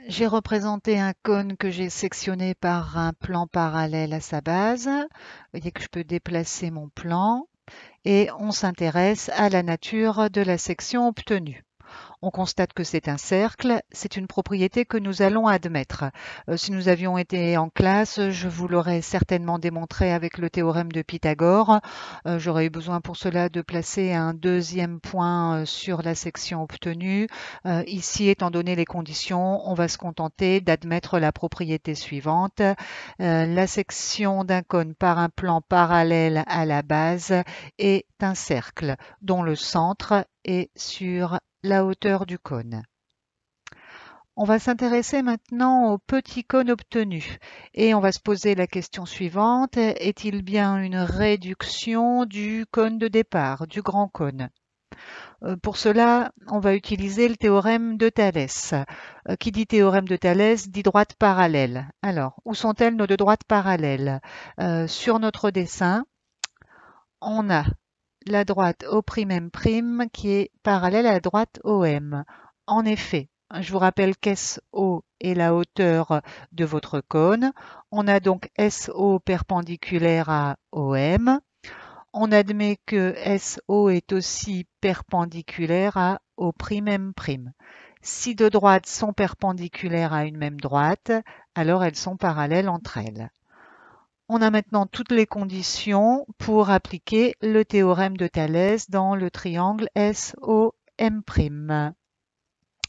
J'ai représenté un cône que j'ai sectionné par un plan parallèle à sa base. Vous voyez que je peux déplacer mon plan et on s'intéresse à la nature de la section obtenue. On constate que c'est un cercle, c'est une propriété que nous allons admettre. Si nous avions été en classe, je vous l'aurais certainement démontré avec le théorème de Pythagore. J'aurais eu besoin pour cela de placer un deuxième point sur la section obtenue. Ici, étant donné les conditions, on va se contenter d'admettre la propriété suivante. La section d'un cône par un plan parallèle à la base est un cercle dont le centre est sur la hauteur du cône. On va s'intéresser maintenant au petit cône obtenu et on va se poser la question suivante. Est-il bien une réduction du cône de départ, du grand cône? Pour cela, on va utiliser le théorème de Thalès. Qui dit théorème de Thalès dit droite parallèle. Alors, où sont-elles nos deux droites parallèles? Sur notre dessin, on a la droite O'M' qui est parallèle à la droite OM. En effet, je vous rappelle qu'SO est la hauteur de votre cône. On a donc SO perpendiculaire à OM. On admet que SO est aussi perpendiculaire à O'M'. Si deux droites sont perpendiculaires à une même droite, alors elles sont parallèles entre elles. On a maintenant toutes les conditions pour appliquer le théorème de Thalès dans le triangle SOM'.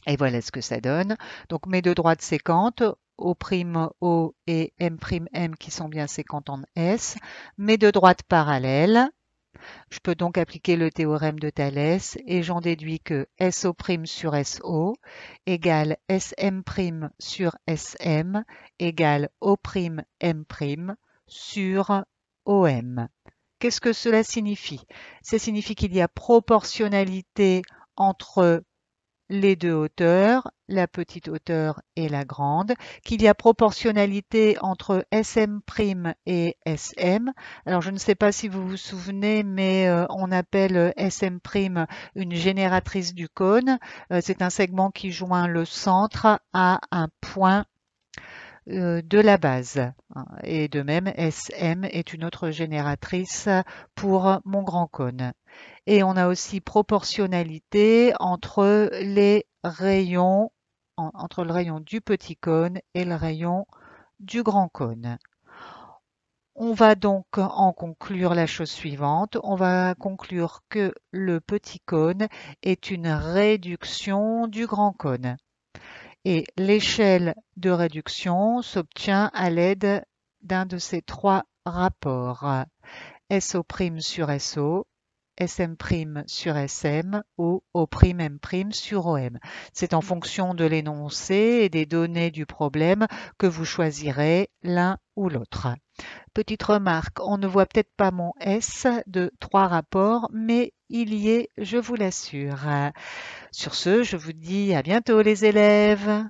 Et voilà ce que ça donne. Donc mes deux droites sécantes, O'O et M'M qui sont bien sécantes en S, mes deux droites parallèles. Je peux donc appliquer le théorème de Thalès et j'en déduis que SO' sur SO égale SM' sur SM égale O'M' sur OM. Qu'est-ce que cela signifie? Ça signifie qu'il y a proportionnalité entre les deux hauteurs, la petite hauteur et la grande, qu'il y a proportionnalité entre SM' et SM. Alors je ne sais pas si vous vous souvenez, mais on appelle SM' une génératrice du cône. C'est un segment qui joint le centre à un point de la base. Et de même, SM est une autre génératrice pour mon grand cône. Et on a aussi proportionnalité entre les rayons, entre le rayon du petit cône et le rayon du grand cône. On va donc en conclure la chose suivante. On va conclure que le petit cône est une réduction du grand cône. Et l'échelle de réduction s'obtient à l'aide d'un de ces trois rapports. SO' sur SO, SM' sur SM ou O'M' sur OM. C'est en fonction de l'énoncé et des données du problème que vous choisirez l'un ou l'autre. Petite remarque, on ne voit peut-être pas mon S de trois rapports, mais il y est, je vous l'assure. Sur ce, je vous dis à bientôt les élèves.